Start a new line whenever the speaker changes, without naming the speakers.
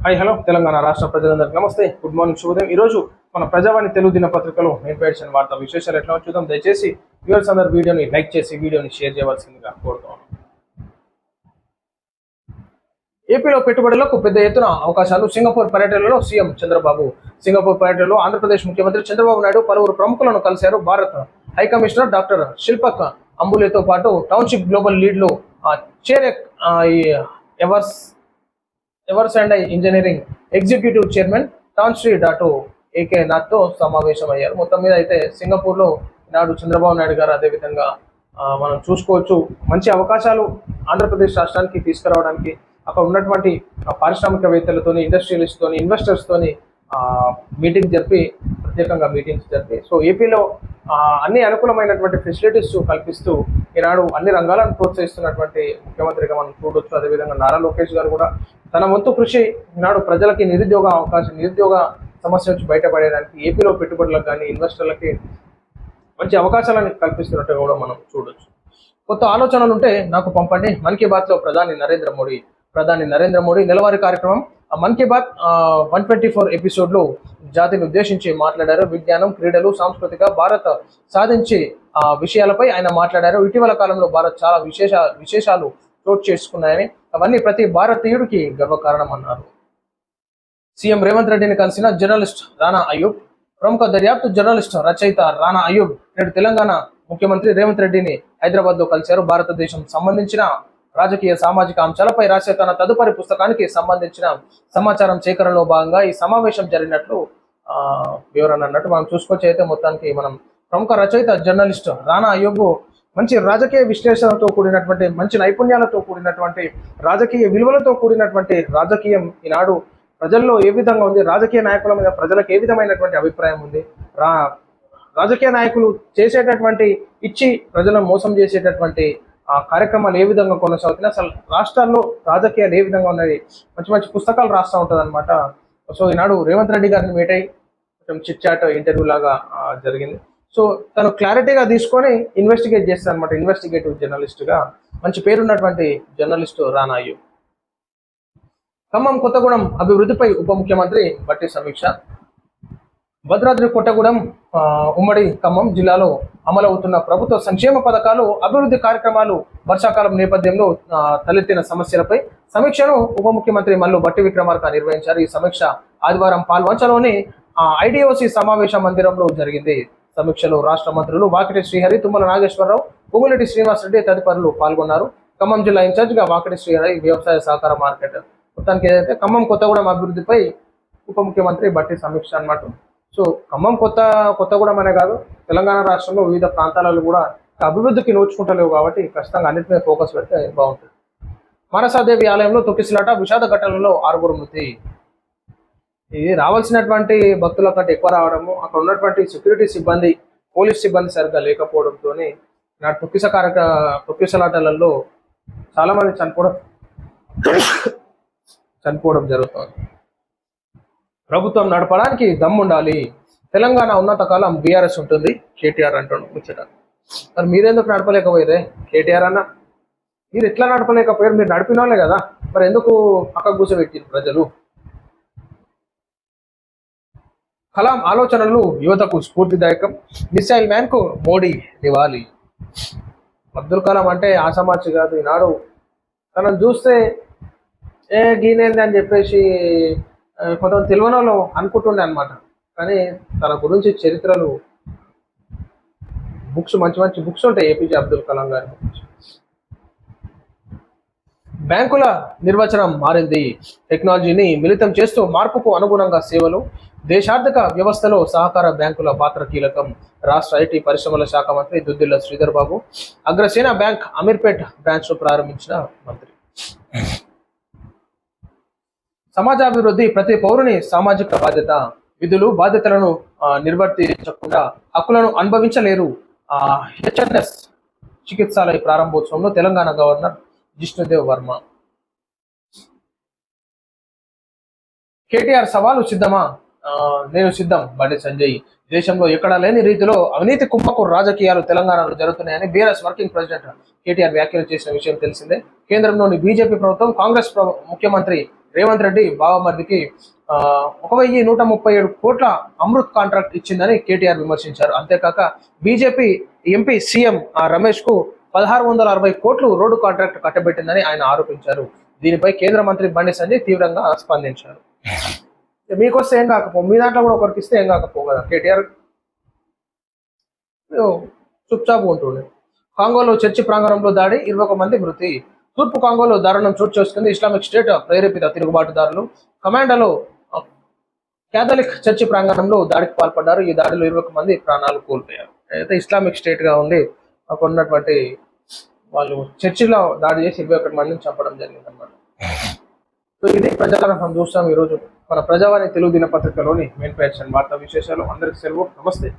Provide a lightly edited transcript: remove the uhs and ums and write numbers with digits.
Hi hello Telangana రాష్ట్ర ప్రజలందరికీ నమస్తే, గుడ్ మార్నింగ్, శుభోదయం. ఈరోజు మన ప్రజావాణి తెలుగు దినపత్రికలో ఇన్ఫర్మేషన్ వార్తా విశేషాలు ఎట్లా చూద్దాం. దయచేసి వ్యూవర్స్ అందరూ వీడియోని లైక్ చేసి వీడియోని షేర్ చేయవలసిందిగా కోరుతాను. ఏపీలో పెట్టుబడులకు పెద్ద ఎత్తున అవకాశాలు. సింగపూర్ పర్యటనలో సీఎం చంద్రబాబు. సింగపూర్ పర్యటనలో ఆంధ్రప్రదేశ్ ముఖ్యమంత్రి చంద్రబాబు నాయుడు పలువురు ప్రముఖులను కలిశారు. భారత్ హైకమిషనర్ డాక్టర్ శిల్పక్ అంబులేతో పాటు టౌన్షిప్ గ్లోబల్ లీడ్లు చేరెక్ Evers and engineering executive chairman Tan Sri Dato AK నాథ్తో సమావేశమయ్యారు. మొత్తం మీద అయితే సింగపూర్లో నాడు చంద్రబాబు నాయుడు గారు అదేవిధంగా మనం చూసుకోవచ్చు మంచి అవకాశాలు ఆంధ్రప్రదేశ్ రాష్ట్రానికి తీసుకురావడానికి అక్కడ ఉన్నటువంటి పారిశ్రామికవేత్తలతోని, ఇండస్ట్రియలిస్ట్తోని, ఇన్వెస్టర్స్తోని మీటింగ్ జరిపి ప్రత్యేకంగా మీటింగ్స్ జరిపి సో ఏపీలో అన్ని అనుకూలమైనటువంటి ఫెసిలిటీస్ కల్పిస్తూ ఈనాడు అన్ని రంగాలను ప్రోత్సహిస్తున్నటువంటి ముఖ్యమంత్రిగా మనం చూడొచ్చు. అదేవిధంగా నారా లోకేష్ గారు కూడా తన వంతు కృషి ఈనాడు ప్రజలకి నిరుద్యోగ సమస్య నుంచి బయటపడేదానికి ఏపీలో పెట్టుబడులకు కానీ ఇన్వెస్టర్లకి మంచి అవకాశాలను కల్పిస్తున్నట్టుగా కూడా మనం చూడొచ్చు. కొత్త ఆలోచనలు ఉంటే నాకు పంపండి. మన్ కీ బాత్లో ప్రధాని నరేంద్ర మోడీ నెలవారీ కార్యక్రమం మన్ కీ బాత్ 124 ఎపిసోడ్లో జాతిని ఉద్దేశించి మాట్లాడారు. విజ్ఞానం, క్రీడలు, సాంస్కృతిక భారత్ సాధించే విషయాలపై ఆయన మాట్లాడారు. ఇటీవల కాలంలో భారత్ చాలా విశేషాలు చోటు చేసుకున్నాయని, అవన్నీ ప్రతి భారతీయుడికి గర్వకారణం అన్నారు. సీఎం రేవంత్ రెడ్డిని కలిసిన జర్నలిస్ట్ రానా అయ్యూబ్. ప్రముఖ దర్యాప్తు జర్నలిస్ట్ రచయిత రానా అయ్యూబ్ నేడు తెలంగాణ ముఖ్యమంత్రి రేవంత్ రెడ్డిని హైదరాబాద్లో కలిశారు. భారతదేశం సంబంధించిన రాజకీయ సామాజిక అంశాలపై రాసే తన తదుపరి పుస్తకానికి సంబంధించిన సమాచారం సేకరణలో భాగంగా ఈ సమావేశం జరిగినట్లు వివరణ అన్నట్టు మనం చూసుకొచ్చి అయితే మొత్తానికి మనం ప్రముఖ రచయిత జర్నలిస్ట్ రానా అయ్యూబ్ మంచి రాజకీయ విశ్లేషణతో కూడినటువంటి, మంచి నైపుణ్యాలతో కూడినటువంటి, రాజకీయ విలువలతో కూడినటువంటి రాజకీయం ఈనాడు ప్రజల్లో ఏ విధంగా ఉంది, రాజకీయ నాయకుల మీద ప్రజలకు ఏ విధమైనటువంటి అభిప్రాయం ఉంది, రాజకీయ నాయకులు చేసేటటువంటి ఇచ్చి ప్రజలను మోసం చేసేటటువంటి కార్యక్రమాలు ఏ విధంగా కొనసాగుతున్నాయి, అసలు రాష్ట్రాల్లో రాజకీయాలు ఏ విధంగా ఉన్నాయి, మంచి మంచి పుస్తకాలు రాస్తూ ఉంటుంది అనమాట. సో ఈనాడు రేవంత్ రెడ్డి గారిని మీట్ అయ్యి కొంచెం చిట్ చాట్ ఇంటర్వ్యూ లాగా జరిగింది. సో తను క్లారిటీగా తీసుకొని ఇన్వెస్టిగేట్ చేస్తాను అనమాట. ఇన్వెస్టిగేటివ్ జర్నలిస్ట్గా మంచి పేరున్నటువంటి జర్నలిస్టు రానా అయ్యూబ్. ఖమ్మం కొత్తగూడెం అభివృద్ధిపై ఉప ముఖ్యమంత్రి బట్టి సమీక్ష. భద్రాద్రి కొత్తగూడెం ఉమ్మడి ఖమ్మం జిల్లాలో అమలవుతున్న ప్రభుత్వ సంక్షేమ పథకాలు, అభివృద్ధి కార్యక్రమాలు, వర్షాకాలం నేపథ్యంలో తలెత్తిన సమస్యలపై సమీక్షను ఉప ముఖ్యమంత్రి మల్లు భట్టి విక్రమార్క నిర్వహించారు. ఈ సమీక్ష ఆదివారం పాల్వంచలోని ఐడిఓసి సమావేశ మందిరంలో జరిగింది. సమీక్షలో రాష్ట్ర మంత్రులు వాకిటి శ్రీహరి, తుమ్మల నాగేశ్వరరావు, పొంగులేటి శ్రీనివాసరెడ్డి తదితరులు పాల్గొన్నారు. ఖమ్మం జిల్లా ఇన్ఛార్జిగా వాకిటి శ్రీహరి, వ్యవసాయ సహకార మార్కెట్. మొత్తానికి ఏదైతే ఖమ్మం కొత్తగూడెం అభివృద్ధిపై ఉప ముఖ్యమంత్రి బట్టి సమీక్ష అన్నమాట. సో ఖమ్మం కొత్తగూడెం అనే కాదు, తెలంగాణ రాష్ట్రంలో వివిధ ప్రాంతాలలో కూడా అభివృద్ధికి నోచుకుంటలేవు కాబట్టి ఖచ్చితంగా అన్నిటి మీద ఫోకస్ పెడితే బాగుంటుంది. మనసాదేవి ఆలయంలో తొక్కిసలాట, విషాద ఘటనలో 6 మృతి. ఇది రావాల్సినటువంటి భక్తుల కంటే ఎక్కువ రావడము, అక్కడ ఉన్నటువంటి సెక్యూరిటీ సిబ్బంది, పోలీస్ సిబ్బంది సరిగ్గా లేకపోవడంతో నా తొక్కిసలాటలలో చాలా మంది చనిపోవడం జరుగుతుంది. ప్రభుత్వం నడపడానికి దమ్ముండాలి. తెలంగాణ ఉన్నత కాలం బీఆర్ఎస్ ఉంటుంది కేటీఆర్ అంటాడు ముచ్చట. మరి మీరెందుకు నడపలేకపోయారే కేటీఆర్ అన్న? మీరు ఎట్లా నడపలేకపోయారు? మీరు నడిపిన వాళ్ళే కదా, మరి ఎందుకు పక్క కూర్చోబెట్టారు ప్రజలు? కలాం ఆలోచనలు యువతకు స్ఫూర్తిదాయకం. మిసైల్ మ్యాన్ కు మోడీ నివాళి. అబ్దుల్ కలాం అంటే ఆషామాషి కాదు. ఈనాడు తనను చూస్తే గీనేంది అని చెప్పేసి కొంతమంది తెలియని వాళ్ళు అనుకుంటుండే అనమాట. కానీ తన గురించి చరిత్రలు మంచి మంచి బుక్స్ ఉంటాయి ఏపీజే అబ్దుల్ కలాం గారి. బ్యాంకుల నిర్వచనం మారింది. టెక్నాలజీని మిళితం చేస్తూ మార్పుకు అనుగుణంగా సేవలు. దేశార్థిక వ్యవస్థలో సహకార బ్యాంకుల పాత్ర కీలకం. రాష్ట్ర ఐటీ పరిశ్రమల శాఖ మంత్రి దుద్దిల్ల శ్రీధర్ బాబు. అగ్రసేన బ్యాంక్ అమీర్పేట్ బ్రాంచ్ను ప్రారంభించిన మంత్రి. సమాజాభివృద్ధి ప్రతి పౌరుని సామాజిక బాధ్యత. విధులు బాధ్యతలను నిర్వర్తించకుండా హక్కులను అనుభవించలేరు. HNIs చికిత్సాలయ ప్రారంభోత్సవంలో Telangana governor Jishnu Dev Varma. కేటీఆర్ సవాలు సిద్ధమా? నేను సిద్ధం బండి సంజయ్. దేశంలో ఎక్కడా లేని రీతిలో అవినీతి కుంభకు రాజకీయాలు తెలంగాణలో జరుగుతున్నాయని బీఆర్ఎస్ వర్కింగ్ ప్రెసిడెంట్ కేటీఆర్ వ్యాఖ్యలు చేసిన విషయం తెలిసిందే. కేంద్రంలోని బీజేపీ ప్రభుత్వం, కాంగ్రెస్ ముఖ్యమంత్రి రేవంత్ రెడ్డి బావమరిదికి 1137 కోట్ల అమృత్ కాంట్రాక్ట్ ఇచ్చిందని కేటీఆర్ విమర్శించారు. అంతేకాక బీజేపీ ఎంపీ సీఎం రమేష్ కు 1660 కోట్లు రోడ్డు కాంట్రాక్ట్ కట్టబెట్టిందని ఆయన ఆరోపించారు. దీనిపై కేంద్ర మంత్రి బండి సంజయ్ తీవ్రంగా స్పందించారు. మీకొస్తే ఏం కాకపో, మీ దాంట్లో కూడా ఒకరికి ఇస్తే ఏం కాకపో కదా. కేటీఆర్ చుప్చాపు ఉంటుండే. కాంగోలో చర్చి ప్రాంగణంలో దాడి, 21 మంది మృతి. తూర్పు కాంగోలో దారుణం చోటు చేసుకుంది. ఇస్లామిక్ స్టేట్ ప్రేరేపిత తిరుగుబాటుదారులు కమాండోలో క్యాథలిక్ చర్చి ప్రాంగణంలో దాడికి పాల్పడ్డారు. ఈ దాడిలో 21 మంది ప్రాణాలు కోల్పోయారు. అయితే ఇస్లామిక్ స్టేట్ గా ఉండి అక్కడ ఉన్నటువంటి వాళ్ళు చర్చిలో దాడి చేసి 21 మందిని చంపడం జరిగింది అన్నమాట. సో ఇది ప్రజాకరణ మనం చూస్తాం ఈరోజు మన ప్రజావాణి తెలుగు దినపత్రికలోని మెయిన్ పేజ్ వార్తా విశేషాలు. అందరికి సెలవు, నమస్తే.